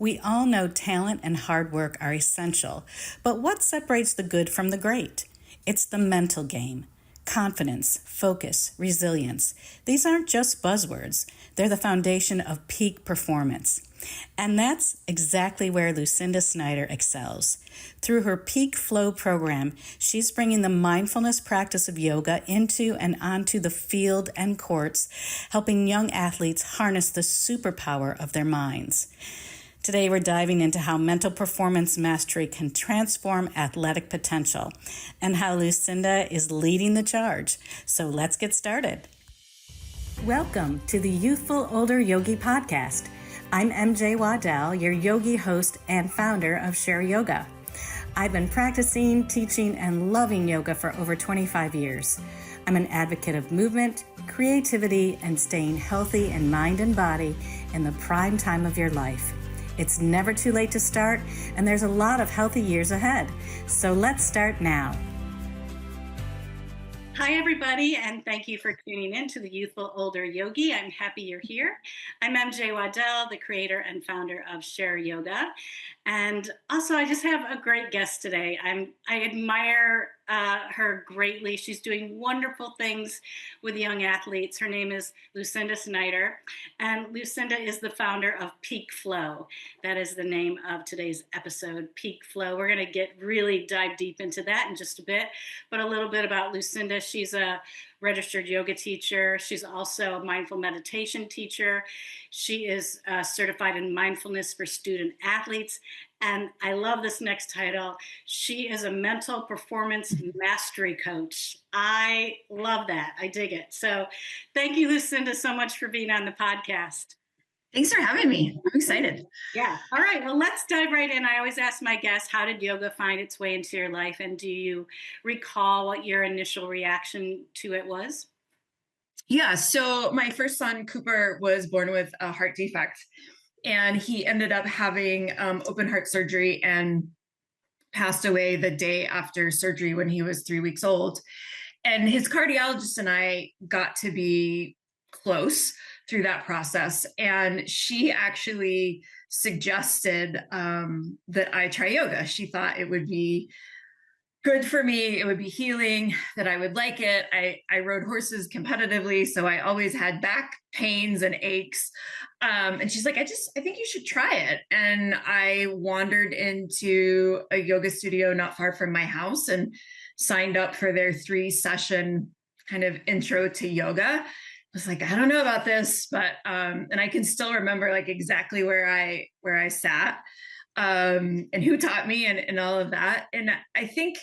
We all know talent and hard work are essential, but what separates the good from the great? It's the mental game. Confidence, focus, resilience. These aren't just buzzwords. They're the foundation of peak performance. And that's exactly where Lucinda Synder excels. Through her Peak Flow program, she's bringing the mindfulness practice of yoga into and onto the field and courts, helping young athletes harness the superpower of their minds. Today, we're diving into how mental performance mastery can transform athletic potential and how Lucinda is leading the charge. So let's get started. Welcome to the Youthful Older Yogi podcast. I'm MJ Waddell, your yogi host and founder of Share Yoga. I've been practicing, teaching, and loving yoga for over 25 years. I'm an advocate of movement, creativity, and staying healthy in mind and body in the prime time of your life. It's never too late to start, and there's a lot of healthy years ahead. So let's start now. Hi, everybody, and thank you for tuning in to the Youthful Older Yogi. I'm happy you're here. I'm MJ Waddell, the creator and founder of Share Yoga. And also, I just have a great guest today. I admire her greatly. She's doing wonderful things with young athletes. Her name is Lucinda Synder, and Lucinda is the founder of Peak Flow. That is the name of today's episode, Peak Flow. We're going to really dive deep into that in just a bit, but a little bit about Lucinda. She's a registered yoga teacher. She's also a mindful meditation teacher. She is certified in mindfulness for student athletes. And I love this next title. She is a mental performance mastery coach. I love that. I dig it. So thank you, Lucinda, so much for being on the podcast. Thanks for having me. I'm excited. Yeah. All right. Well, let's dive right in. I always ask my guests, how did yoga find its way into your life? And do you recall what your initial reaction to it was? Yeah. So my first son, Cooper, was born with a heart defect, and he ended up having open heart surgery and passed away the day after surgery when he was 3 weeks old. And his cardiologist and I got to be close through that process. And she actually suggested that I try yoga. She thought it would be good for me. It would be healing, that I would like it. I rode horses competitively, so I always had back pains and aches. And she's like, I think you should try it. And I wandered into a yoga studio not far from my house and signed up for their 3-session kind of intro to yoga. I was like, I don't know about this, but and I can still remember like exactly where I sat and who taught me and all of that. And I think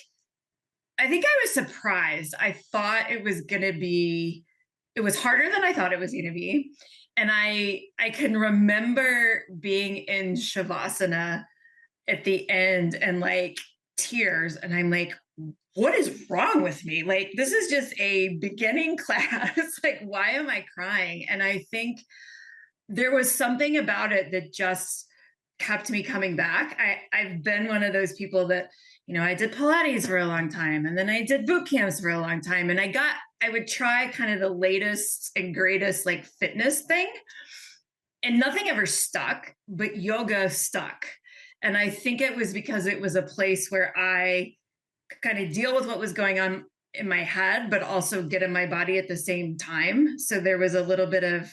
I was surprised. I thought it was harder than I thought it was going to be. And I can remember being in Shavasana at the end and like tears. And I'm like, what is wrong with me? Like, this is just a beginning class. Like, why am I crying? And I think there was something about it that just kept me coming back. I've been one of those people that, I did Pilates for a long time, and then I did boot camps for a long time. And I would try kind of the latest and greatest like fitness thing, and nothing ever stuck, but yoga stuck. And I think it was because it was a place where I kind of deal with what was going on in my head, but also get in my body at the same time. So there was a little bit of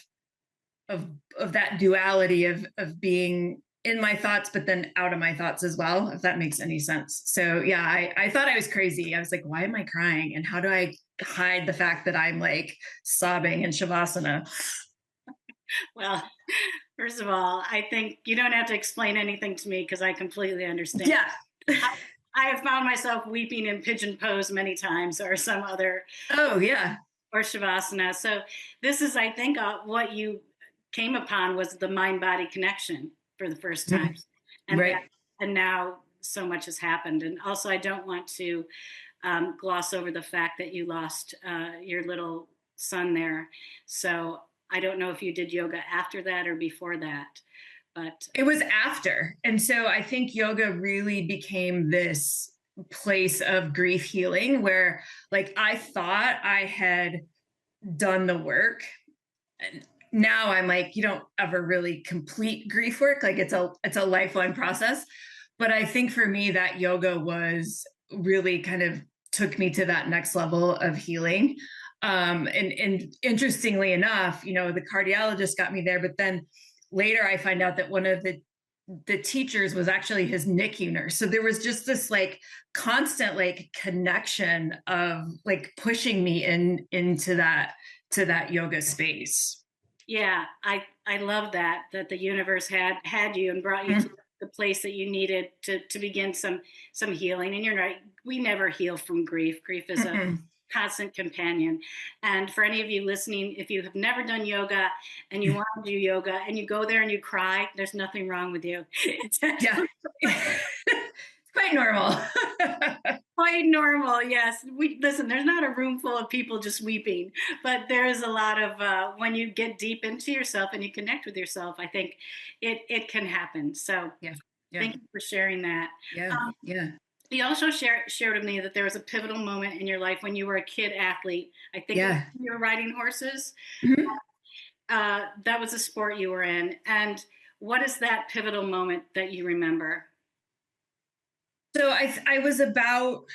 that duality of being in my thoughts, but then out of my thoughts as well, if that makes any sense. So yeah, I thought I was crazy. I was like, why am I crying? And how do I hide the fact that I'm like sobbing in Shavasana? Well, first of all, I think you don't have to explain anything to me because I completely understand. Yeah. I have found myself weeping in pigeon pose many times or some other. Oh, yeah. Or Shavasana. So this is, I think, what you came upon was the mind-body connection for the first time. And, right. And now so much has happened. And also, I don't want to gloss over the fact that you lost your little son there. So I don't know if you did yoga after that or before that. But it was after. And so I think yoga really became this place of grief healing where like I thought I had done the work. now I'm like, you don't ever really complete grief work. Like it's a lifelong process. But I think for me, that yoga was really kind of took me to that next level of healing. And interestingly enough, the cardiologist got me there, but then later I find out that one of the teachers was actually his NICU nurse. So there was just this like constant like connection of like pushing me into that to that yoga space. Yeah, I love that the universe had you and brought you to the place that you needed to begin some healing. And you're right, we never heal from grief. Grief is a constant companion. And for any of you listening, if you have never done yoga and you want to do yoga and you go there and you cry, there's nothing wrong with you. Yeah. It's quite normal. Quite normal, yes. Listen, there's not a room full of people just weeping, but there is a lot of when you get deep into yourself and you connect with yourself, I think it can happen. So Yeah. thank you for sharing that. Yeah. Yeah. You also shared with me that there was a pivotal moment in your life when you were a kid athlete. I think you were riding horses. Mm-hmm. That was a sport you were in. And what is that pivotal moment that you remember? So I was about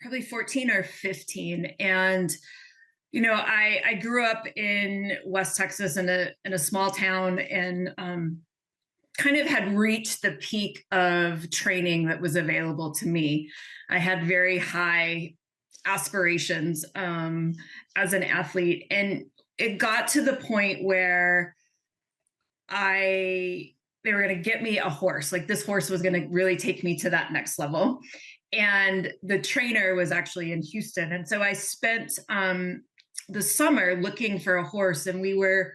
probably 14 or 15. And, I grew up in West Texas in a small town and kind of had reached the peak of training that was available to me. I had very high aspirations as an athlete. And it got to the point where they were going to get me a horse. Like this horse was going to really take me to that next level. And the trainer was actually in Houston. And so I spent the summer looking for a horse, and we were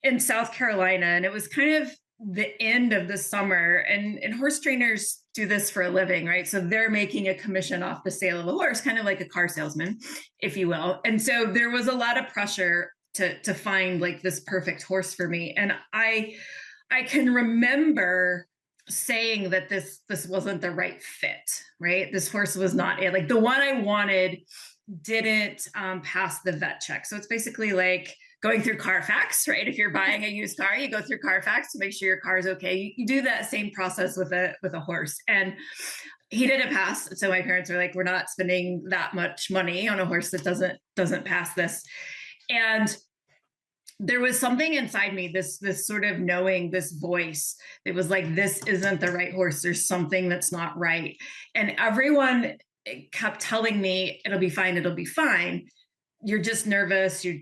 in South Carolina, and it was kind of the end of the summer, and horse trainers do this for a living, right? So they're making a commission off the sale of a horse, kind of like a car salesman, if you will. And so there was a lot of pressure to find like this perfect horse for me. And I can remember saying that this wasn't the right fit, right? This horse was not it. Like the one I wanted didn't pass the vet check. So it's basically like going through Carfax, right? If you're buying a used car, you go through Carfax to make sure your car is okay. You do that same process with a horse. And he didn't pass. So my parents were like, we're not spending that much money on a horse that doesn't pass this. And there was something inside me, this sort of knowing, this voice that was like, this isn't the right horse. There's something that's not right. And everyone kept telling me, it'll be fine. It'll be fine. You're just nervous. You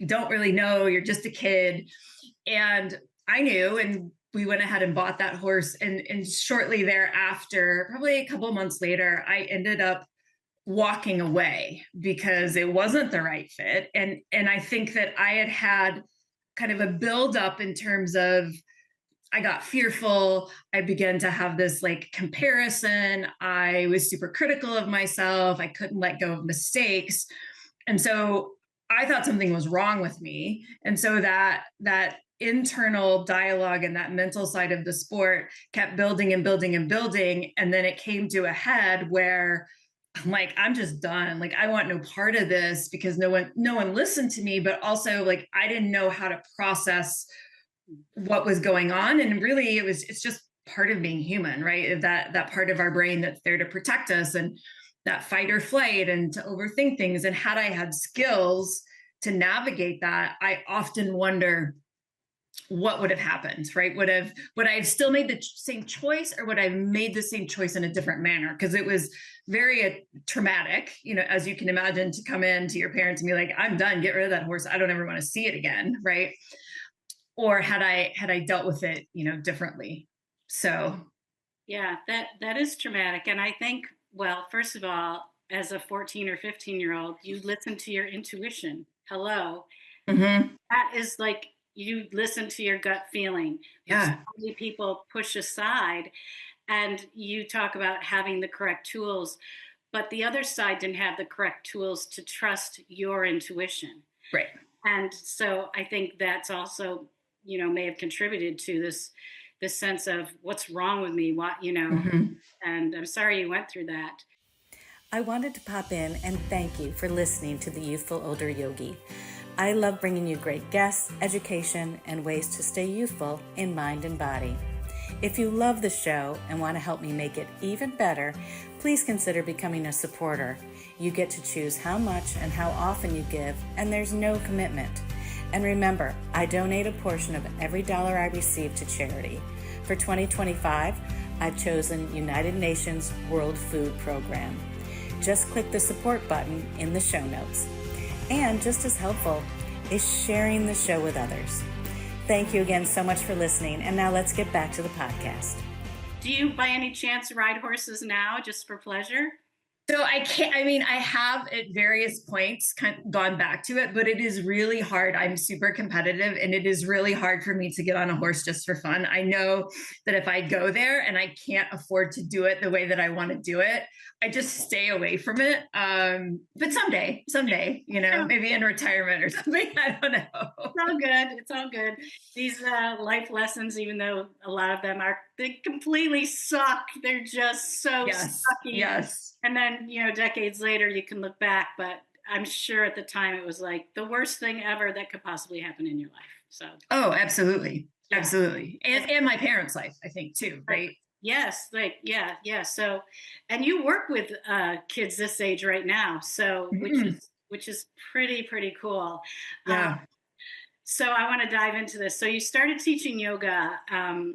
don't really know. You're just a kid. And I knew, and we went ahead and bought that horse. And shortly thereafter, probably a couple of months later, I ended up walking away because it wasn't the right fit. And I think that I had kind of a buildup in terms of, I got fearful. I began to have this like comparison. I was super critical of myself. I couldn't let go of mistakes. And so I thought something was wrong with me. And so that internal dialogue and that mental side of the sport kept building and building and building. And then it came to a head where I'm like, I'm just done. Like, I want no part of this because no one listened to me, but also like, I didn't know how to process what was going on. And really it's just part of being human, right? That part of our brain that's there to protect us, and that fight or flight, and to overthink things. And had I had skills to navigate that, I often wonder what would have happened, right? Would I have still made the same choice, or would I have made the same choice in a different manner? Because it was very traumatic, as you can imagine, to come in to your parents and be like, I'm done, get rid of that horse. I don't ever want to see it again. Right. Or had I dealt with it, differently. So. Yeah, that is traumatic. And I think, well, first of all, as a 14 or 15-year-old, you listen to your intuition. Hello. Mm-hmm. That is like, you listen to your gut feeling. Yeah. So many people push aside, and you talk about having the correct tools, but the other side didn't have the correct tools to trust your intuition. Right. And so I think that's also, may have contributed to this sense of what's wrong with me, Mm-hmm. And I'm sorry you went through that. I wanted to pop in and thank you for listening to The Youthful Older Yogi. I love bringing you great guests, education, and ways to stay youthful in mind and body. If you love the show and want to help me make it even better, please consider becoming a supporter. You get to choose how much and how often you give, and there's no commitment. And remember, I donate a portion of every dollar I receive to charity. For 2025, I've chosen United Nations World Food Program. Just click the support button in the show notes. And just as helpful is sharing the show with others. Thank you again so much for listening. And now let's get back to the podcast. Do you by any chance ride horses now just for pleasure? So I have at various points gone back to it, but it is really hard. I'm super competitive and it is really hard for me to get on a horse just for fun. I know that if I go there and I can't afford to do it the way that I want to do it, I just stay away from it. But someday, maybe in retirement or something, I don't know. It's all good. These life lessons, even though a lot of them they completely suck. They're just so sucky. Yes. And then, decades later, you can look back, but I'm sure at the time it was like the worst thing ever that could possibly happen in your life. So. Oh, absolutely. Yeah. Absolutely. And my parents' life, I think too, right? Yes. Yeah. So, and you work with kids this age right now. So, which is pretty cool. Yeah. So I want to dive into this. So you started teaching yoga how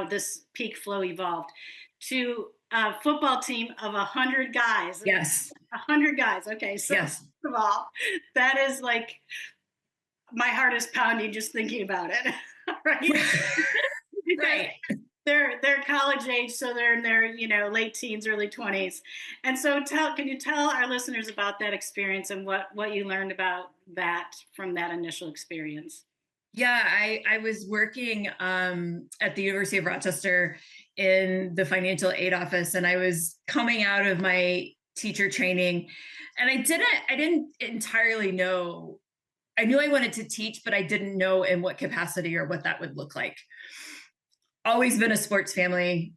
this peak flow evolved to a football team of 100 guys. Yes. 100 guys. Okay. So yes. First of all, that is like my heart is pounding just thinking about it. Right. Right. They're college age, so they're in their late teens, early 20s. And so can you tell our listeners about that experience and what you learned about that from that initial experience? Yeah, I was working at the University of Rochester in the financial aid office, and I was coming out of my teacher training, and I didn't entirely know. I knew I wanted to teach, but I didn't know in what capacity or what that would look like. Always been a sports family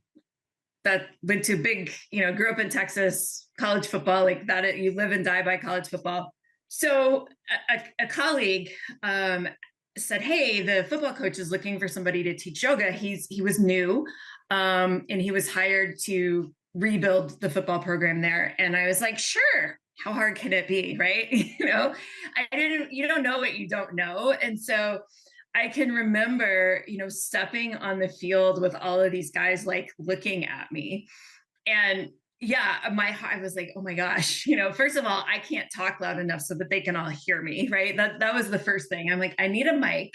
that went to grew up in Texas, college football, like that, you live and die by college football. So a colleague said, hey, the football coach is looking for somebody to teach yoga. He was new and he was hired to rebuild the football program there. And I was like, sure. How hard can it be? Right. You don't know what you don't know. And so I can remember, stepping on the field with all of these guys, like looking at me, and I was like, oh my gosh, first of all, I can't talk loud enough so that they can all hear me. Right. That was the first thing. I'm like, I need a mic,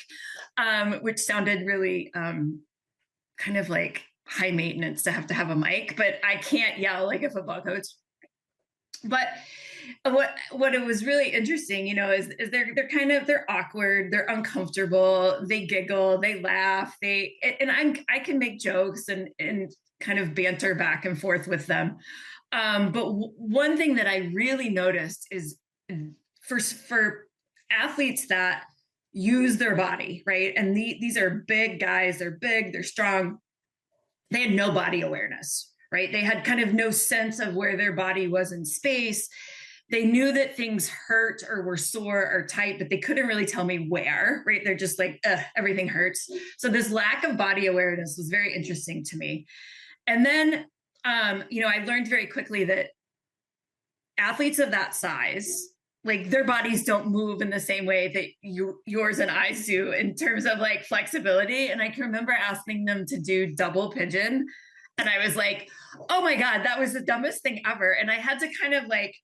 which sounded really kind of like high maintenance to have a mic, but I can't yell like a football coach. But what it was really interesting, is they're awkward, they're uncomfortable, they giggle, they laugh, I can make jokes and kind of banter back and forth with them. But one thing that I really noticed is for athletes that use their body, right? And these are big guys, they're big, they're strong. They had no body awareness, right? They had kind of no sense of where their body was in space. They knew that things hurt or were sore or tight, but they couldn't really tell me where, right? They're just like, everything hurts. So this lack of body awareness was very interesting to me. And then, I learned very quickly that athletes of that size, like their bodies don't move in the same way that yours and I do in terms of like flexibility. And I can remember asking them to do double pigeon. And I was like, oh my God, that was the dumbest thing ever. And I had to kind of like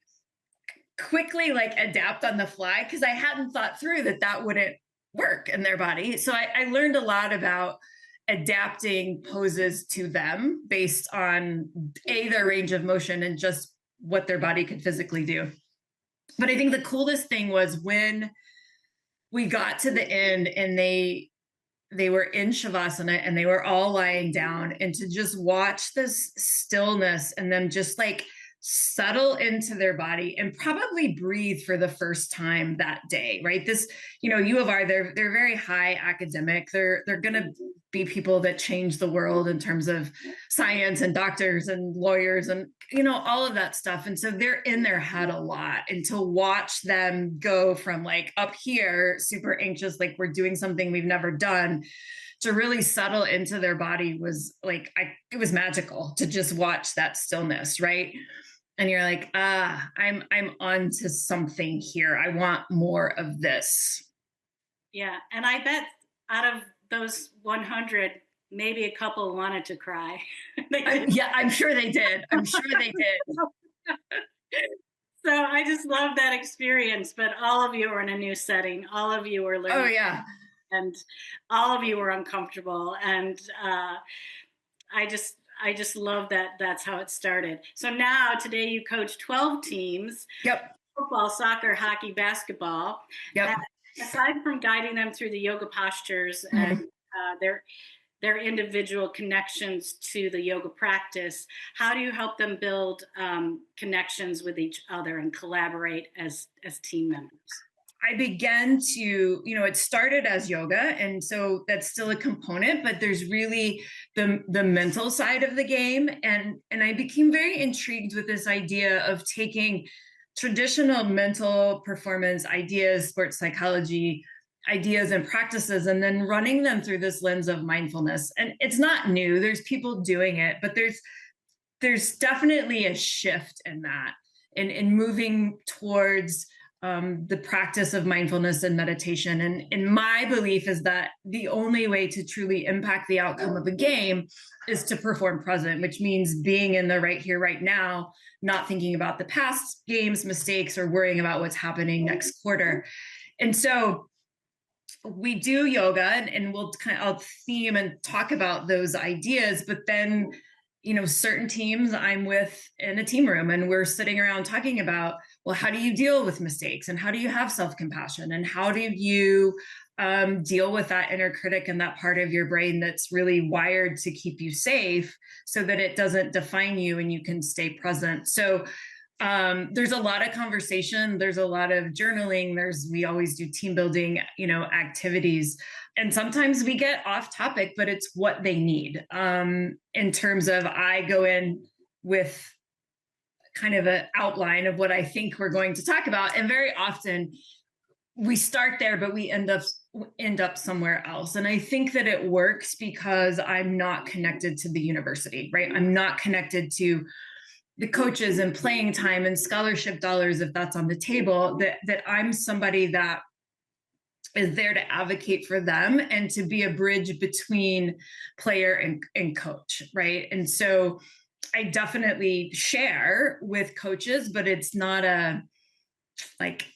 quickly like adapt on the fly because I hadn't thought through that wouldn't work in their body. So I learned a lot about adapting poses to them based on their range of motion and just what their body could physically do. But I think the coolest thing was when we got to the end and they were in Shavasana and they were all lying down, and to just watch this stillness and them just like settle into their body and probably breathe for the first time that day, right? This, U of R, they're very high academic. They're going to be people that change the world in terms of science and doctors and lawyers and, you know, all of that stuff. And so they're in their head a lot. And to watch them go from like up here, super anxious, like we're doing something we've never done, to really settle into their body was like, it was magical to just watch that stillness, right? And you're like, I'm on to something here. I want more of this. Yeah. And I bet out of those 100, maybe a couple wanted to cry. Yeah, I'm sure they did. I'm sure they did. So I just love that experience. But all of you are in a new setting. All of you are learning. Oh, yeah. And all of you were uncomfortable. And I just love that that's how it started. So now today you coach 12 teams. Yep. Football, soccer, hockey, basketball. Yep. And aside from guiding them through the yoga postures and their individual connections to the yoga practice, how do you help them build connections with each other and collaborate as team members? I began to, it started as yoga, and so that's still a component, but there's really the mental side of the game. And I became very intrigued with this idea of taking traditional mental performance ideas, sports psychology ideas and practices, and then running them through this lens of mindfulness. And it's not new. There's people doing it, but there's definitely a shift in that, in moving towards the practice of mindfulness and meditation. And my belief is that the only way to truly impact the outcome of a game is to perform present, which means being in the right here, right now, not thinking about the past games, mistakes, or worrying about what's happening next quarter. And so we do yoga, and I'll theme and talk about those ideas, but then, certain teams I'm with in a team room, and we're sitting around talking about, well, how do you deal with mistakes, and how do you have self-compassion, and how do you deal with that inner critic and that part of your brain that's really wired to keep you safe so that it doesn't define you and you can stay present. So there's a lot of conversation. There's a lot of journaling. We always do team building, activities. And sometimes we get off topic, but it's what they need. In terms of, I go in with kind of an outline of what I think we're going to talk about. And very often we start there, but we end up somewhere else. And I think that it works because I'm not connected to the university, right? I'm not connected to the coaches and playing time and scholarship dollars, if that's on the table, that I'm somebody that is there to advocate for them and to be a bridge between player and coach, right? And so I definitely share with coaches, but it's not a like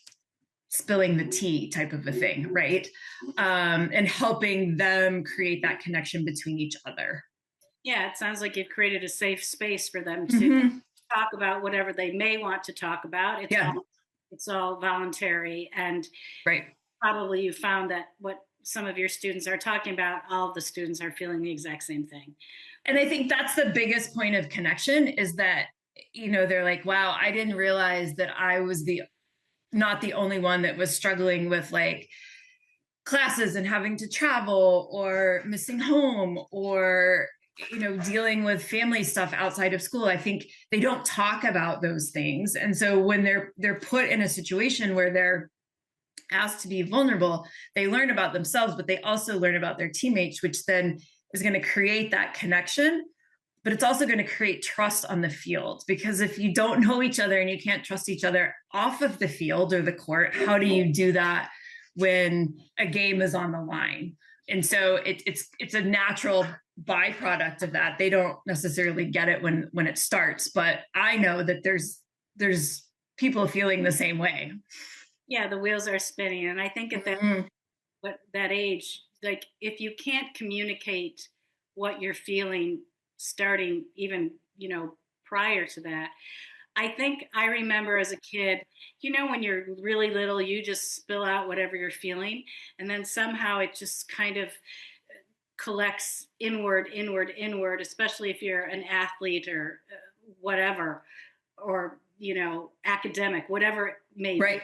spilling the tea type of a thing, right? And helping them create that connection between each other. Yeah, it sounds like you've created a safe space for them to talk about whatever they may want to talk about. It's all voluntary, and probably you found that what some of your students are talking about, all of the students are feeling the exact same thing. And I think that's the biggest point of connection, is that, they're like, wow, I didn't realize that I was not the only one that was struggling with like classes and having to travel or missing home or dealing with family stuff outside of school. I think they don't talk about those things. And so when they're put in a situation where they're asked to be vulnerable, they learn about themselves, but they also learn about their teammates, which then is going to create that connection. But it's also going to create trust on the field, because if you don't know each other and you can't trust each other off of the field or the court, how do you do that when a game is on the line? And so it's a natural byproduct of that. They don't necessarily get it when it starts, but I know that there's people feeling the same way. Yeah, the wheels are spinning. And I think at that age, like if you can't communicate what you're feeling starting even, prior to that, I think I remember as a kid, when you're really little, you just spill out whatever you're feeling. And then somehow it just kind of collects inward, especially if you're an athlete or whatever, or, academic, whatever it may be,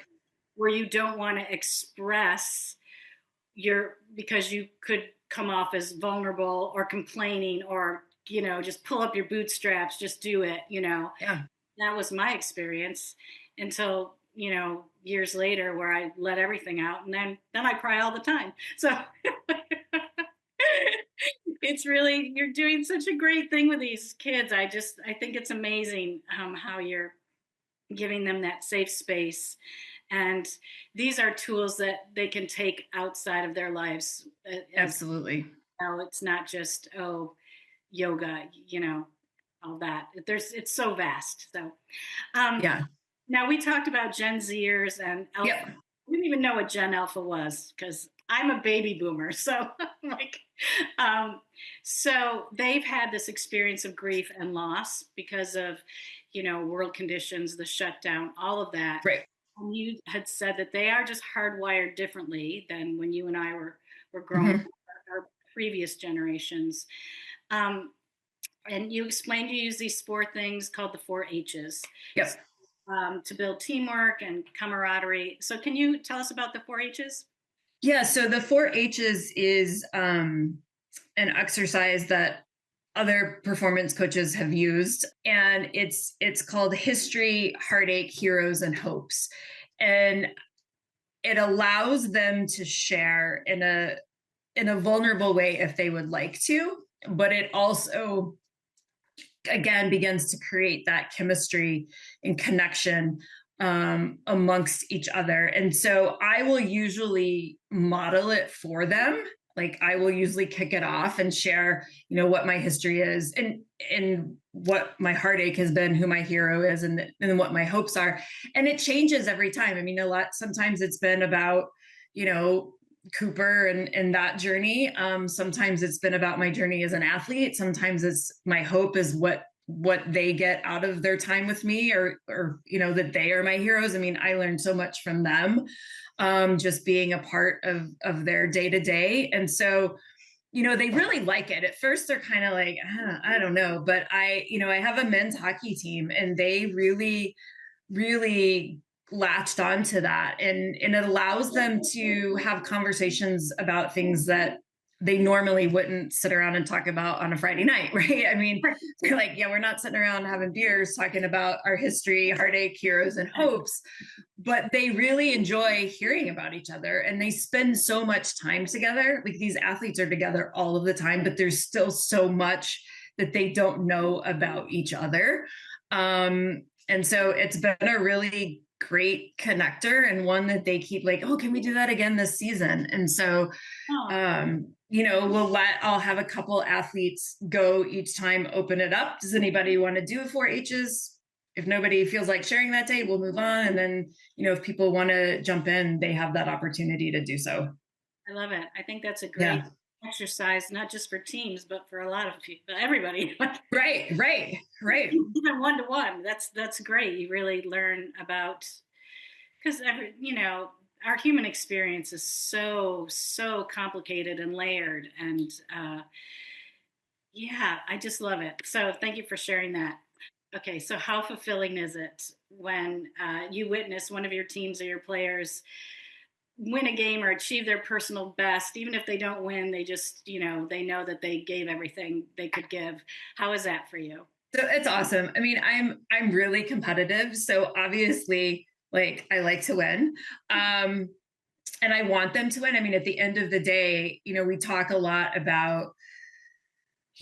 where you don't want to express because you could come off as vulnerable or complaining or, just pull up your bootstraps, just do it, Yeah. That was my experience until, years later where I let everything out, and then I cry all the time. So it's really, you're doing such a great thing with these kids. I think it's amazing how you're giving them that safe space. And these are tools that they can take outside of their lives. Absolutely. It's not just, yoga, all that. It's so vast. So, Yeah. now we talked about Gen Zers and Alpha. Yep. I didn't even know what Gen Alpha was because I'm a baby boomer. So like, so they've had this experience of grief and loss because of, world conditions, the shutdown, all of that. Right. And you had said that they are just hardwired differently than when you and I were growing up, our previous generations. And you explained you use these 4 things called the 4 H's. Yep. To build teamwork and camaraderie. So can you tell us about the 4 H's? Yeah. So the 4 H's is an exercise that other performance coaches have used, and it's called history, heartache, heroes, and hopes. And it allows them to share in a vulnerable way if they would like to, but it also again begins to create that chemistry and connection amongst each other. And so I will usually model it for them. Like I will usually kick it off and share, what my history is and what my heartache has been, who my hero is, and what my hopes are. And it changes every time. I mean, sometimes it's been about, Cooper and that journey. Sometimes it's been about my journey as an athlete. Sometimes it's my hope is what they get out of their time with me, or that they are my heroes. I mean, I learned so much from them, just being a part of their day to day. And so, they really like it. At first, they're kind of like, I don't know, but I have a men's hockey team, and they really, really latched onto that, and it allows them to have conversations about things that they normally wouldn't sit around and talk about on a Friday night, right? I mean, they're like, yeah, we're not sitting around having beers talking about our history, heartache, heroes, and hopes, but they really enjoy hearing about each other, and they spend so much time together. Like these athletes are together all of the time, but there's still so much that they don't know about each other. And so it's been a really great connector, and one that they keep like, oh, can we do that again this season? And so, I'll have a couple athletes go each time, open it up. Does anybody want to do 4 H's? If nobody feels like sharing that day, we'll move on. And then, if people want to jump in, they have that opportunity to do so. I love it. I think that's a great exercise, not just for teams, but for a lot of people, everybody. Right. Even one-to-one. That's great. You really learn about, because our human experience is so complicated and layered, and I just love it. So thank you for sharing that. Okay, so how fulfilling is it when you witness one of your teams or your players win a game or achieve their personal best? Even if they don't win, they just, they know that they gave everything they could give. How is that for you? So it's awesome. I mean, I'm really competitive. So obviously, like, I like to win. And I want them to win. I mean, at the end of the day, we talk a lot about,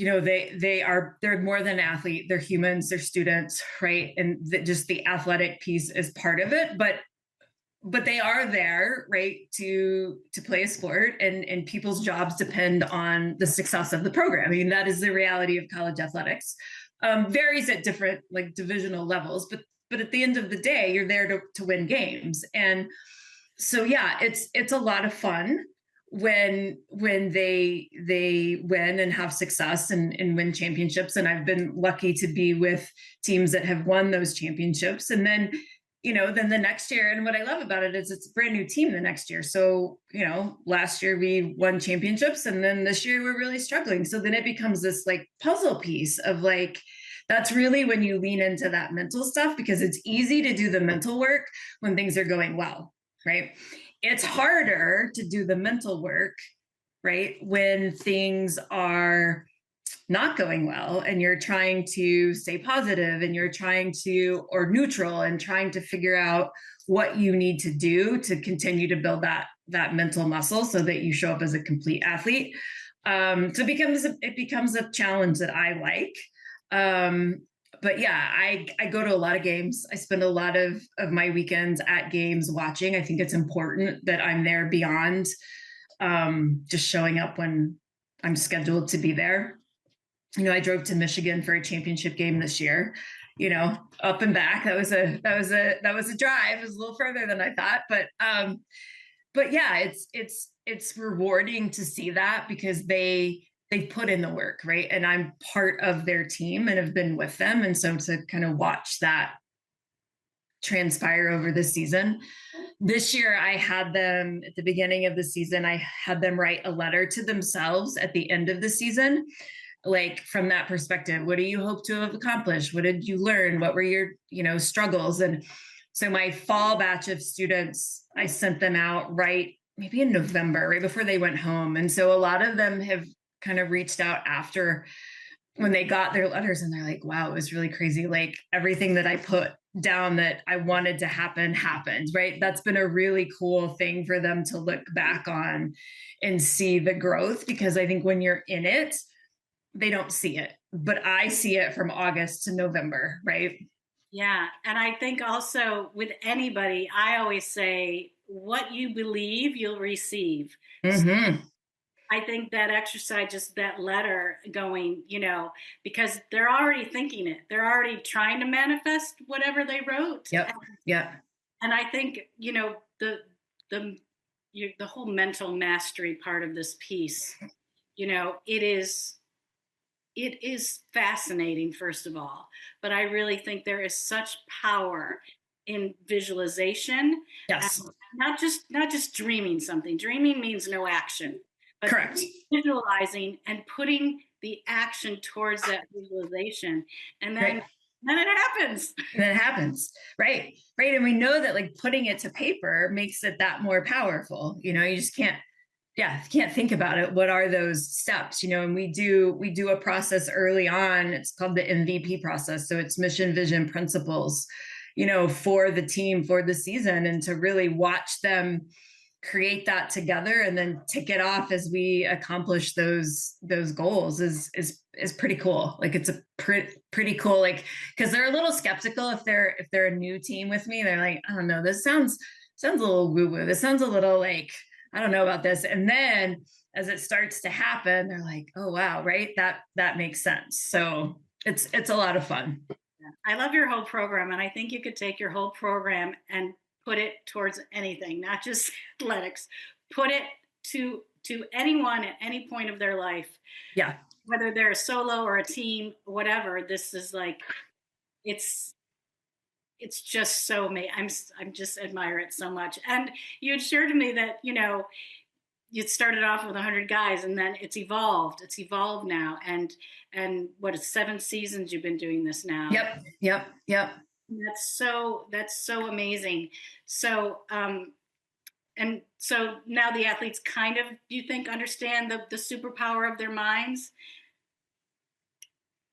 they're more than an athlete. They're humans, they're students, right? And just the athletic piece is part of it, but they are there, right, to play a sport, and people's jobs depend on the success of the program. I mean, that is the reality of college athletics. Varies at different like divisional levels, but at the end of the day, you're there to win games. And so, it's a lot of fun when they win and have success and win championships. And I've been lucky to be with teams that have won those championships. And then, then the next year, and what I love about it is it's a brand new team the next year. So, last year we won championships, and then this year we're really struggling. So then it becomes this like puzzle piece of like, that's really when you lean into that mental stuff, because it's easy to do the mental work when things are going well, right? It's harder to do the mental work right? When things are not going well and you're trying to stay positive and you're trying to, or neutral, and trying to figure out what you need to do to continue to build that mental muscle so that you show up as a complete athlete. So it becomes a challenge that I like. But yeah, I go to a lot of games. I spend a lot of my weekends at games watching. I think it's important that I'm there beyond just showing up when I'm scheduled to be there. I drove to Michigan for a championship game this year, up and back. That was a drive. It was a little further than I thought, but yeah, it's rewarding to see that, because they put in the work, right? And I'm part of their team and have been with them. And so to kind of watch that transpire over the season. This year, I had them at the beginning of the season, I had them write a letter to themselves at the end of the season. Like, from that perspective, what do you hope to have accomplished? What did you learn? What were your, struggles? And so my fall batch of students, I sent them out maybe in November, right before they went home. And so a lot of them have kind of reached out after, when they got their letters, and they're like, wow, it was really crazy. Like, everything that I put down that I wanted to happen happened, right? That's been a really cool thing for them to look back on and see the growth, because I think when you're in it, they don't see it, but I see it from August to November, right? Yeah. And I think also with anybody, I always say, what you believe, you'll receive. Mm-hmm. So I think that exercise, just that letter going, because they're already thinking it. They're already trying to manifest whatever they wrote. Yep. Yeah. And I think, the whole mental mastery part of this piece, it is fascinating, first of all, but I really think there is such power in visualization. Yes. Not just dreaming something. Dreaming means no action, but correct. Visualizing and putting the action towards that visualization. And then, right. then it happens. And then it happens. Right. Right. And we know that, like, putting it to paper makes it that more powerful. You just can't think about it. What are those steps? And we do a process early on. It's called the MVP process. So it's mission, vision, principles, for the team, for the season, and to really watch them create that together and then tick it off as we accomplish those goals is pretty cool. Like, it's a pretty cool, like, because they're a little skeptical if they're a new team with me. They're like, I don't know, this sounds a little woo-woo. This sounds a little like, I don't know about this. And then as it starts to happen, they're like, oh, wow, right? That makes sense. So it's a lot of fun. I love your whole program. And I think you could take your whole program and put it towards anything, not just athletics. Put it to anyone at any point of their life. Yeah. Whether they're a solo or a team, whatever. This is like, it's just so amazing. I'm just admire it so much. And you had shared to me that, you started off with 100 guys and then it's evolved. It's evolved now. And what is 7 seasons you've been doing this now? Yep. That's so amazing. So, and so now the athletes kind of, do you think, understand the superpower of their minds?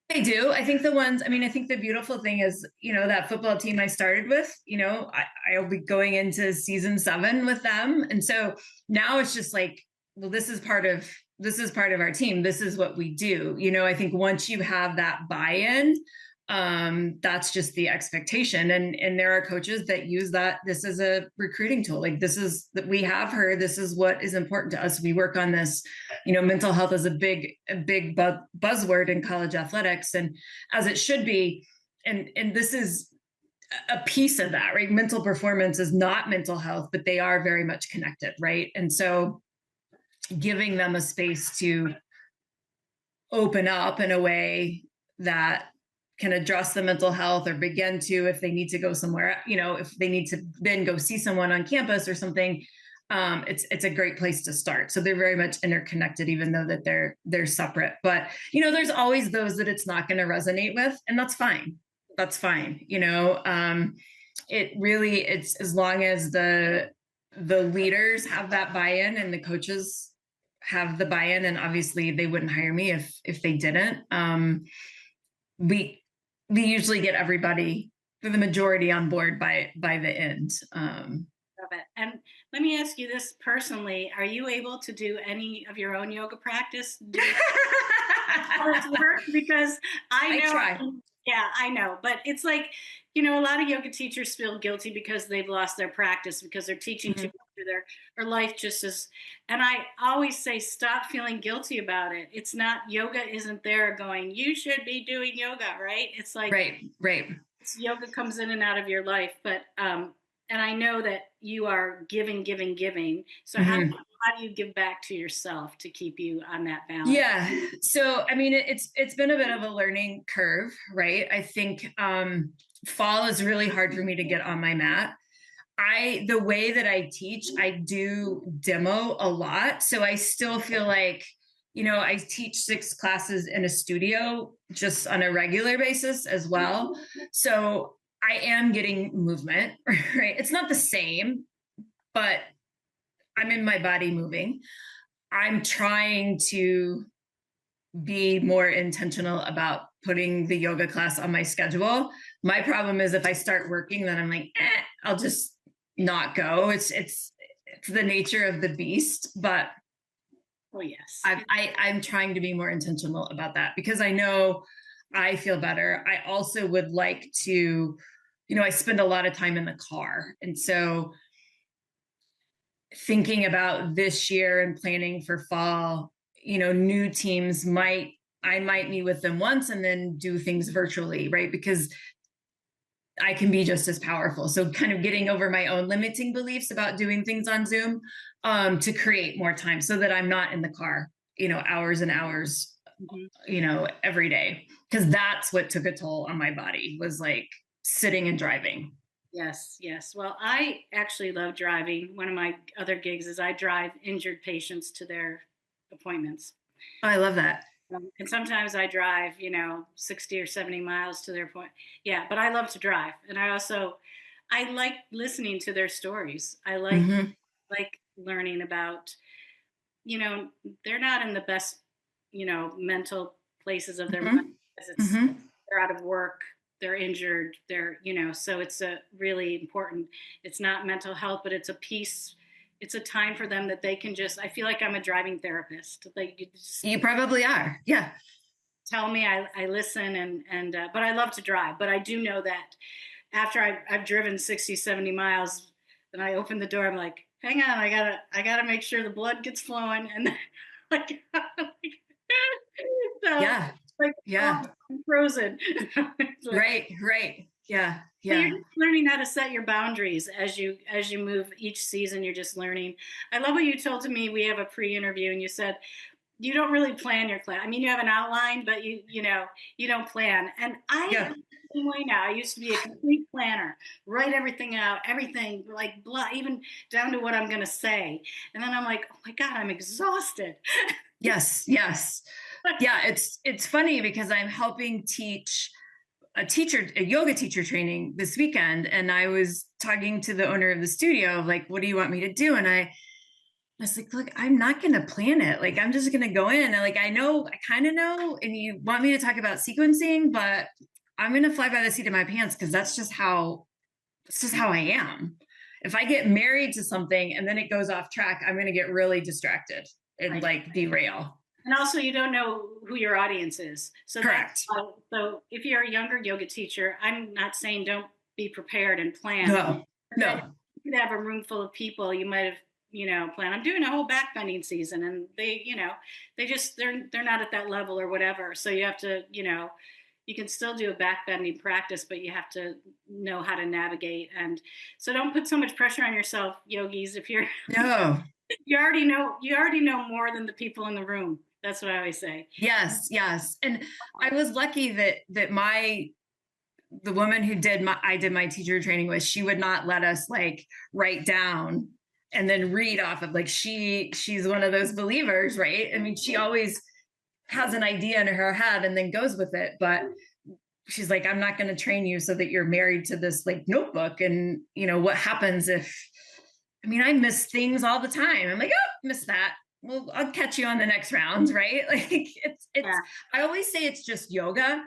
They do. I think I think the beautiful thing is, that football team I started with, I'll be going into season 7 with them. And so now it's just like, well, this is part of our team. This is what we do. I think once you have that buy-in, that's just the expectation. And there are coaches that use that. This is a recruiting tool. Like, this is that we have her. This is what is important to us. We work on this. Mental health is a big buzzword in college athletics, and as it should be. And this is a piece of that, right? Mental performance is not mental health, but they are very much connected, right? And so giving them a space to open up in a way that can address the mental health, or begin to, if they need to go somewhere, if they need to then go see someone on campus or something, it's a great place to start. So they're very much interconnected, even though that they're separate. But, there's always those that it's not going to resonate with, and that's fine. That's fine. It's as long as the leaders have that buy-in and the coaches have the buy-in, and obviously they wouldn't hire me if they didn't. We usually get everybody, for the majority, on board by the end. Love it. And let me ask you this personally: are you able to do any of your own yoga practice? Because I know, try. yeah, I know, but it's like, you know, a lot of yoga teachers feel guilty because they've lost their practice because they're teaching too much, or life just is. And I always say, stop feeling guilty about it. It's not, yoga isn't there going, you should be doing yoga, right? It's like, right. Yoga comes in and out of your life, but and I know that you are giving. So how do you give back to yourself to keep you on that balance? Yeah. So, I mean, it's been a bit of a learning curve, right? I think fall is really hard for me to get on my mat. The way that I teach, I do demo a lot. So I still feel like, you know, I teach 6 classes in a studio just on a regular basis as well. So I am getting movement, right? It's not the same, but I'm in my body moving. I'm trying to be more intentional about putting the yoga class on my schedule. My problem is if I start working, then I'm like, I'll just not go. It's the nature of the beast, but oh yes, I'm trying to be more intentional about that because I know I feel better. I also would like to, you know, I spend a lot of time in the car. And so thinking about this year and planning for fall, you know, new teams I might meet with them once and then do things virtually, right? Because I can be just as powerful. So kind of getting over my own limiting beliefs about doing things on Zoom to create more time so that I'm not in the car, you know, hours and hours, you know, every day. Because that's what took a toll on my body, was like sitting and driving. Yes. Well, I actually love driving. One of my other gigs is I drive injured patients to their appointments. Oh, I love that. And sometimes I drive, you know, 60 or 70 miles to their point. Yeah, but I love to drive. And I like listening to their stories. I like learning about, you know, they're not in the best, you know, mental places of their life. They're out of work, they're injured, they're, you know, so it's a really important, it's not mental health, but it's a piece. It's a time for them that they can just, I feel like I'm a driving therapist. Like you probably are. Yeah. Tell me, I listen but I love to drive. But I do know that after I've driven 60, 70 miles, and I open the door, I'm like, hang on, I gotta make sure the blood gets flowing. And then, like, so, yeah. Oh, I'm frozen. Right. Yeah. So you're learning how to set your boundaries as you move each season. You're just learning. I love what you told to me. We have a pre-interview, and you said you don't really plan your class. I mean, you have an outline, but you know you don't plan. And I am the same way now. I used to be a complete planner, write everything out, everything like blah, even down to what I'm going to say. And then I'm like, oh my God, I'm exhausted. Yes. Yeah, it's funny because I'm helping teach a yoga teacher training this weekend. And I was talking to the owner of the studio, like, what do you want me to do? And I was like, look, I'm not going to plan it. Like, I'm just going to go in and like, I kind of know, and you want me to talk about sequencing, but I'm going to fly by the seat of my pants. Cause that's just how I am. If I get married to something and then it goes off track, I'm going to get really distracted and like derail. And also, you don't know who your audience is. So correct. So if you're a younger yoga teacher, I'm not saying don't be prepared and plan. No. You could have a room full of people. You might have, you know, planned, I'm doing a whole backbending season, and they, you know, they're not at that level or whatever. So you have to, you know, you can still do a backbending practice, but you have to know how to navigate. And so don't put so much pressure on yourself, yogis. If you're you already know more than the people in the room. That's what I always say. Yes. And I was lucky that the woman who I did my teacher training with, she would not let us like write down and then read off of, like, she's one of those believers, right? I mean, she always has an idea in her head and then goes with it. But she's like, I'm not going to train you so that you're married to this like notebook. And you know, what happens if, I mean, I miss things all the time. I'm like, oh, miss that. I'll catch you on the next round, right? Like Yeah. I always say it's just yoga.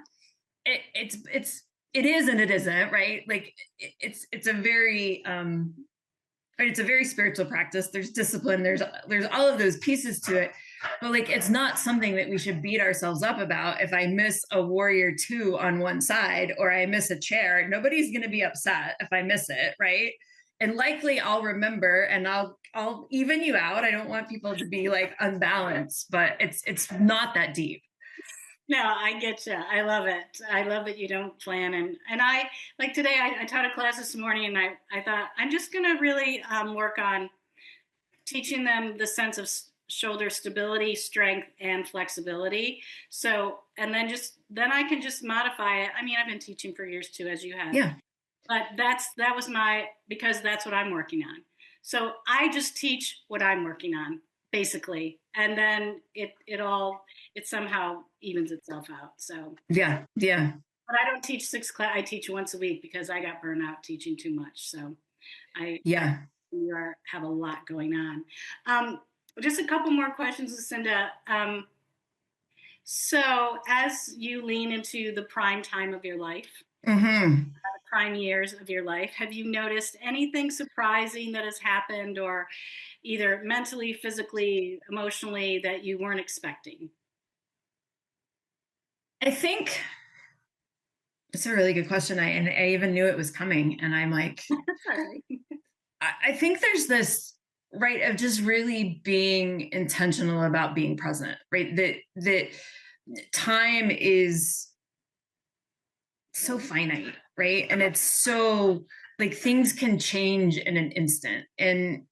It is and it isn't, right? Like it's a very right, it's a very spiritual practice. There's discipline, there's all of those pieces to it. But like it's not something that we should beat ourselves up about. If I miss a warrior two on one side or I miss a chair, nobody's going to be upset if I miss it, right? And likely I'll remember and I'll even you out. I don't want people to be like unbalanced, but it's not that deep. No, I get you. I love it. I love that you don't plan. And I, like today, I taught a class this morning, and I thought I'm just going to really work on teaching them the sense of shoulder stability, strength, and flexibility. So, and then I can just modify it. I mean, I've been teaching for years too, as you have. Yeah. But that was because that's what I'm working on. So I just teach what I'm working on, basically, and then it somehow evens itself out. So yeah. But I don't teach 6 class. I teach once a week because I got burned out teaching too much. So you have a lot going on. Just a couple more questions, Lucinda. So as you lean into the prime time of your life, the prime years of your life, have you noticed anything surprising that has happened, or either mentally, physically, emotionally, that you weren't expecting? I think it's a really good question. I even knew it was coming, and I'm like, I think there's this right of just really being intentional about being present, right? That time is so finite, right? And it's so like things can change in an instant. And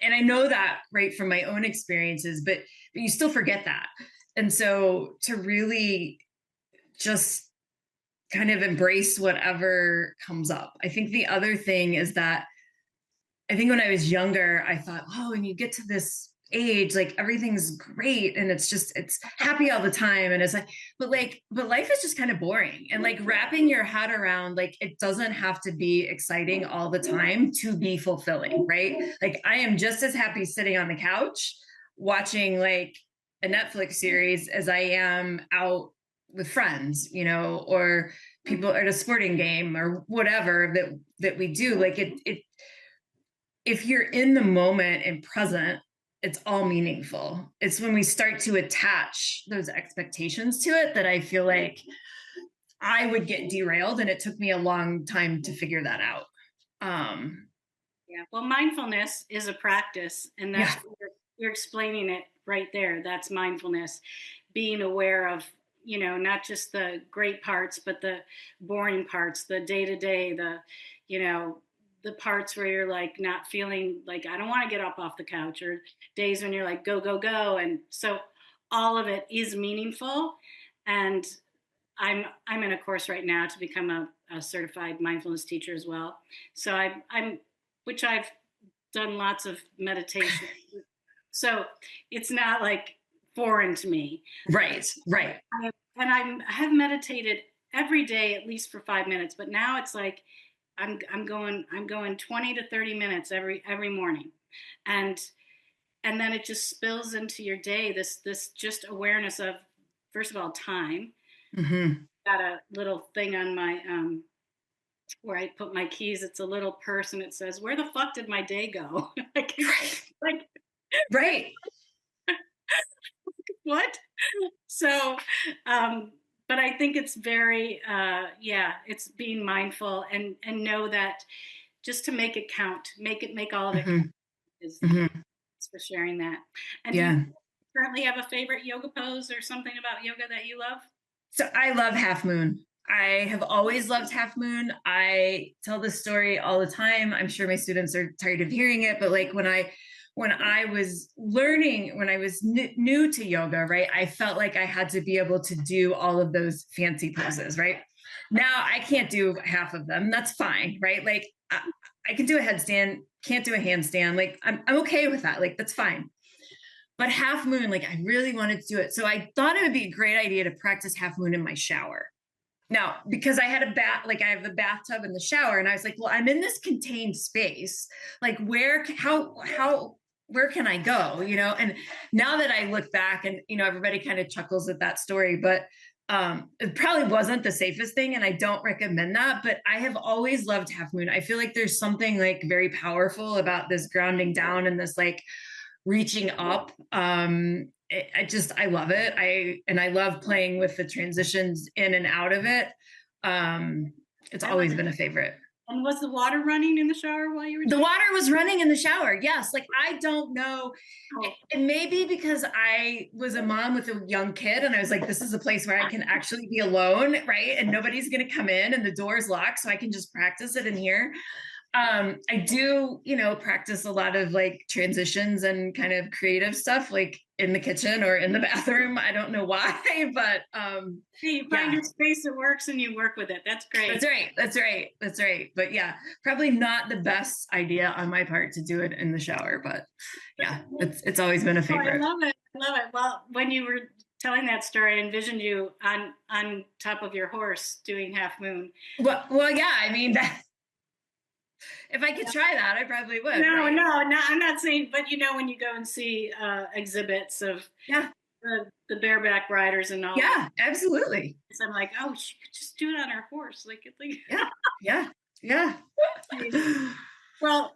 I know that right from my own experiences, but you still forget that. And so to really just kind of embrace whatever comes up. I think the other thing is that I think when I was younger, I thought, oh, when you get to this age, like everything's great and it's happy all the time. And it's like, but life is just kind of boring. And like wrapping your head around, like, it doesn't have to be exciting all the time to be fulfilling, right? Like I am just as happy sitting on the couch watching like a Netflix series as I am out with friends, or people at a sporting game or whatever that we do. Like if you're in the moment and present, it's all meaningful. It's when we start to attach those expectations to it that I feel like I would get derailed, and it took me a long time to figure that out. Yeah. Well, mindfulness is a practice, and that's you're explaining it right there. That's mindfulness, being aware of, not just the great parts, but the boring parts, the day-to-day, the parts where you're like not feeling like I don't want to get up off the couch, or days when you're like go go go. And so all of it is meaningful. And I'm in a course right now to become a certified mindfulness teacher as well. So I'm which I've done lots of meditation. So it's not like foreign to me. Right. And I have meditated every day at least for 5 minutes, but now it's like I'm going 20 to 30 minutes every morning. And then it just spills into your day, this just awareness of, first of all, time. Got a little thing on my where I put my keys. It's a little purse, and it says, "Where the fuck did my day go?" Right. What? So, but I think it's very, it's being mindful and know that just to make it count, make all of it count. Thanks for sharing that. And do you currently have a favorite yoga pose or something about yoga that you love? So I love half moon. I have always loved half moon. I tell this story all the time. I'm sure my students are tired of hearing it, but like when I was learning, when I was new to yoga, right, I felt like I had to be able to do all of those fancy poses, right? Now I can't do half of them. That's fine, right? Like I can do a headstand, can't do a handstand. Like I'm okay with that. Like that's fine. But half moon, like I really wanted to do it. So I thought it would be a great idea to practice half moon in my shower. Now, because I had a I have the bathtub and the shower, and I was like, well, I'm in this contained space. Like how where can I go? And now that I look back and, everybody kind of chuckles at that story, but it probably wasn't the safest thing. And I don't recommend that, but I have always loved Half Moon. I feel like there's something like very powerful about this grounding down and this like reaching up. I love it. I love playing with the transitions in and out of it. It's always been a favorite. And was the water running in the shower while you were The water was running in the shower. Yes. Like, I don't know. And maybe because I was a mom with a young kid and I was like, this is a place where I can actually be alone. Right. And nobody's going to come in and the door's locked. So I can just practice it in here. I do, practice a lot of like transitions and kind of creative stuff, like in the kitchen or in the bathroom. I don't know why, but you find your space that works and you work with it. That's great. That's right. But yeah, probably not the best idea on my part to do it in the shower, but yeah, it's always been a favorite. I love it. Well, when you were telling that story, I envisioned you on top of your horse doing Half Moon. Well, yeah, I mean, if I could try that, I probably would. No, I'm not saying, but when you go and see exhibits of the bareback riders and all. Yeah, absolutely. So I'm like, oh, she could just do it on her horse. Like yeah. Well,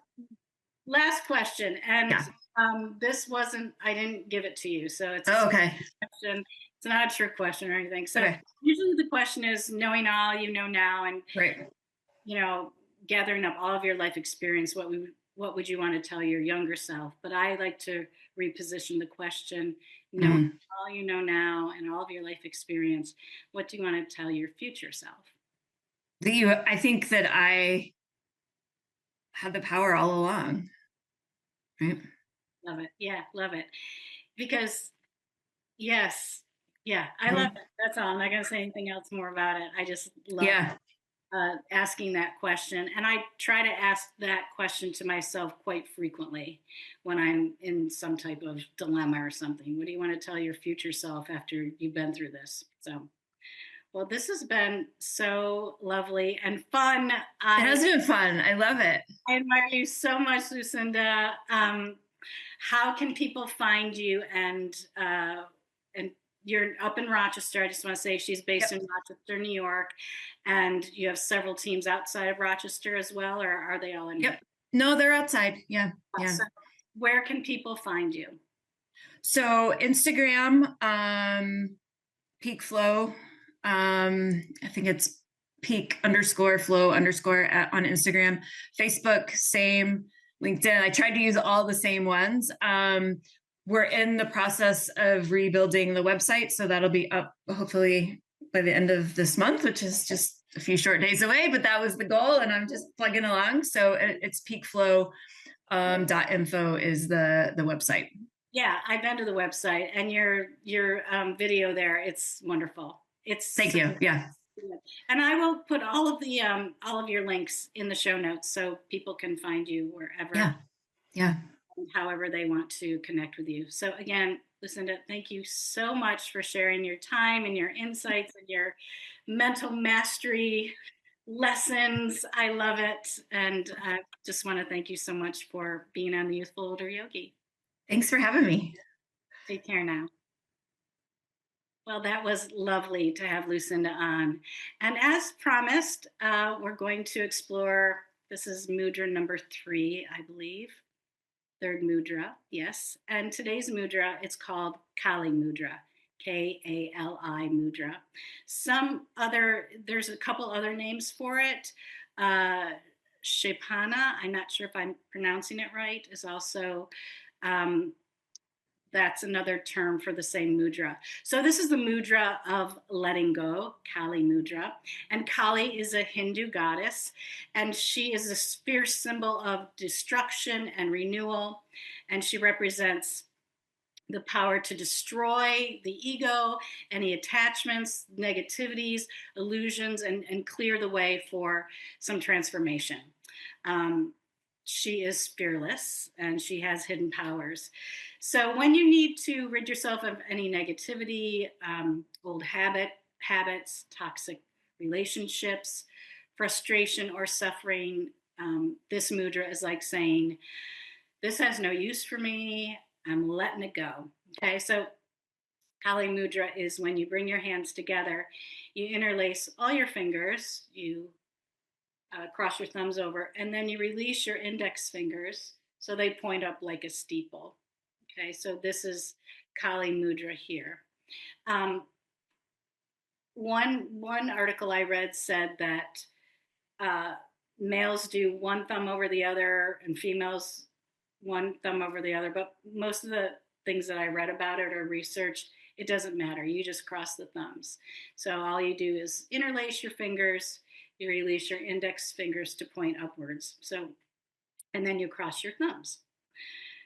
last question. And this wasn't, I didn't give it to you. So it's okay. Question. It's not a trick question or anything. So okay. Usually the question is knowing all you know now and, right. Gathering up all of your life experience, what would you want to tell your younger self? But I like to reposition the question, knowing all you know now and all of your life experience, what do you want to tell your future self? I think that I had the power all along. Right? Love it. Yeah, love it. Because yes, yeah, I love it. That's all. I'm not going to say anything else more about it. I just love asking that question. And I try to ask that question to myself quite frequently when I'm in some type of dilemma or something. What do you want to tell your future self after you've been through this? So, well, this has been so lovely and fun. It has been fun. I love it. I admire you so much, Lucinda. How can people find you? And you're up in Rochester. I just want to say she's based in Rochester, New York, and you have several teams outside of Rochester as well, or are they all in? Yep. No, they're outside. Yeah. So where can people find you? So Instagram, Peak Flow. I think it's peak_flow_ on Instagram. Facebook, same. LinkedIn. I tried to use all the same ones. We're in the process of rebuilding the website, so that'll be up hopefully by the end of this month, which is just a few short days away, but that was the goal and I'm just plugging along. So it's peakflow.info is the website. Yeah, I've been to the website and your video there. It's wonderful. Thank you. Yeah. And I will put all of your links in the show notes so people can find you wherever. Yeah. However they want to connect with you. So again, Lucinda, thank you so much for sharing your time and your insights and your mental mastery lessons. I love it. And I just want to thank you so much for being on the Youthful Older Yogi. Thanks for having me. Take care now. Well, that was lovely to have Lucinda on. And as promised, we're going to explore, this is mudra number 3, I believe. Third mudra, yes. And today's mudra, it's called Kali mudra, Kali mudra. There's a couple other names for it. Shepana, I'm not sure if I'm pronouncing it right, is also, that's another term for the same mudra. So this is the mudra of letting go, Kali mudra. And Kali is a Hindu goddess, and she is a fierce symbol of destruction and renewal. And she represents the power to destroy the ego, any attachments, negativities, illusions, and clear the way for some transformation. She is fearless and she has hidden powers. So when you need to rid yourself of any negativity, old habits, toxic relationships, frustration or suffering, this mudra is like saying, This has no use for me. I'm letting it go. Okay, so Kali Mudra is when you bring your hands together, you interlace all your fingers, you cross your thumbs over, and then you release your index fingers so they point up like a steeple. Okay, so this is Kali Mudra here. One article I read said that males do one thumb over the other and females one thumb over the other, but most of the things that I read about it or researched, it doesn't matter. You just cross the thumbs. So all you do is interlace your fingers, you release your index fingers to point upwards. So, and then you cross your thumbs.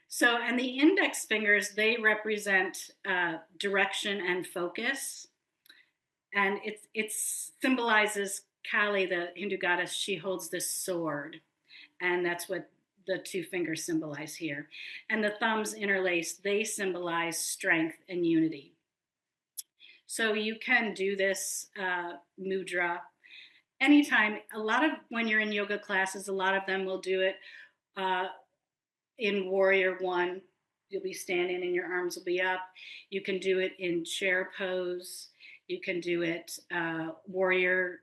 So, and the index fingers, they represent direction and focus. And it symbolizes Kali, the Hindu goddess. She holds this sword. And that's what the two fingers symbolize here. And the thumbs interlaced, they symbolize strength and unity. So you can do this mudra anytime. A lot of, when you're in yoga classes, a lot of them will do it in warrior one. You'll be standing and your arms will be up. You can do it in chair pose. You can do it warrior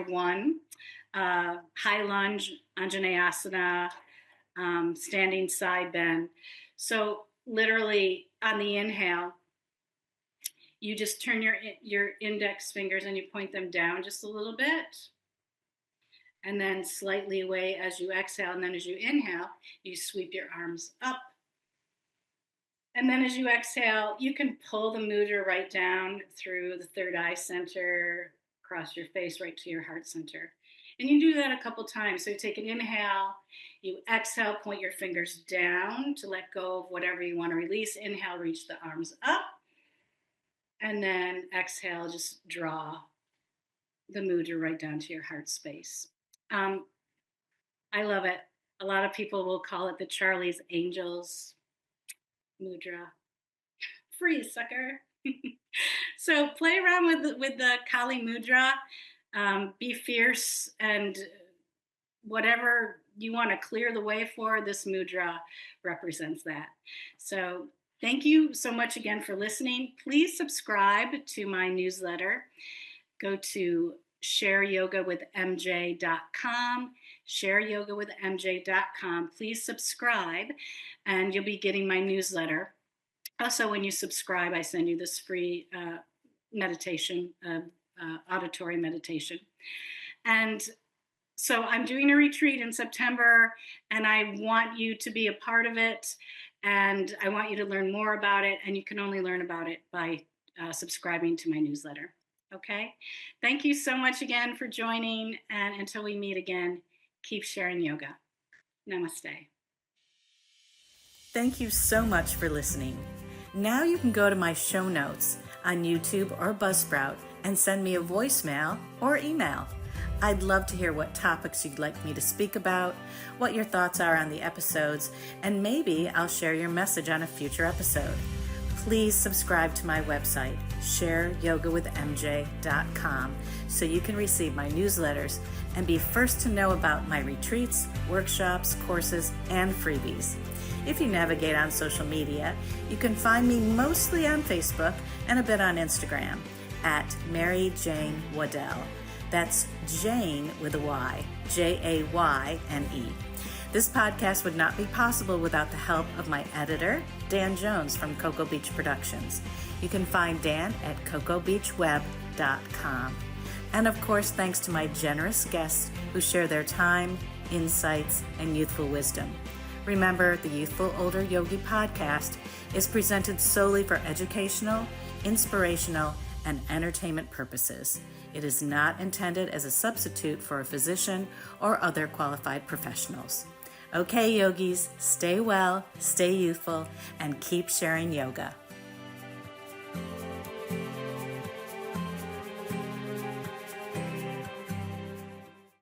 one, high lunge, Anjaneyasana, standing side bend. So literally on the inhale, you just turn your index fingers and you point them down just a little bit, and then slightly away as you exhale. And then as you inhale, you sweep your arms up. And then as you exhale, you can pull the mudra right down through the third eye center, across your face, right to your heart center. And you do that a couple times. So you take an inhale, you exhale, point your fingers down to let go of whatever you want to release. Inhale, reach the arms up. And then exhale, just draw the mudra right down to your heart space. I love it. A lot of people will call it the Charlie's Angels mudra. Freeze, sucker. So play around with the Kali Mudra. Be fierce, and whatever you want to clear the way for, this mudra represents that. So thank you so much again for listening. Please subscribe to my newsletter. Go to shareyogawithmj.com, shareyogawithmj.com. Please subscribe, and you'll be getting my newsletter. Also, when you subscribe, I send you this free meditation, auditory meditation. And so I'm doing a retreat in September, and I want you to be a part of it, and I want you to learn more about it, and you can only learn about it by subscribing to my newsletter. Okay? Thank you so much again for joining, and until we meet again, keep sharing yoga. Namaste. Thank you so much for listening. Now you can go to my show notes on YouTube or Buzzsprout and send me a voicemail or email. I'd love to hear what topics you'd like me to speak about, what your thoughts are on the episodes, and maybe I'll share your message on a future episode. Please subscribe to my website, shareyogawithmj.com, so you can receive my newsletters and be first to know about my retreats, workshops, courses, and freebies. If you navigate on social media, you can find me mostly on Facebook and a bit on Instagram at Mary Jane Waddell. That's Jane with a Y, Jayne. This podcast would not be possible without the help of my editor, Dan Jones from Cocoa Beach Productions. You can find Dan at cocoabeachweb.com. And of course, thanks to my generous guests who share their time, insights, and youthful wisdom. Remember, the Youthful Older Yogi podcast is presented solely for educational, inspirational, and entertainment purposes. It is not intended as a substitute for a physician or other qualified professionals. Okay, yogis, stay well, stay youthful, and keep sharing yoga.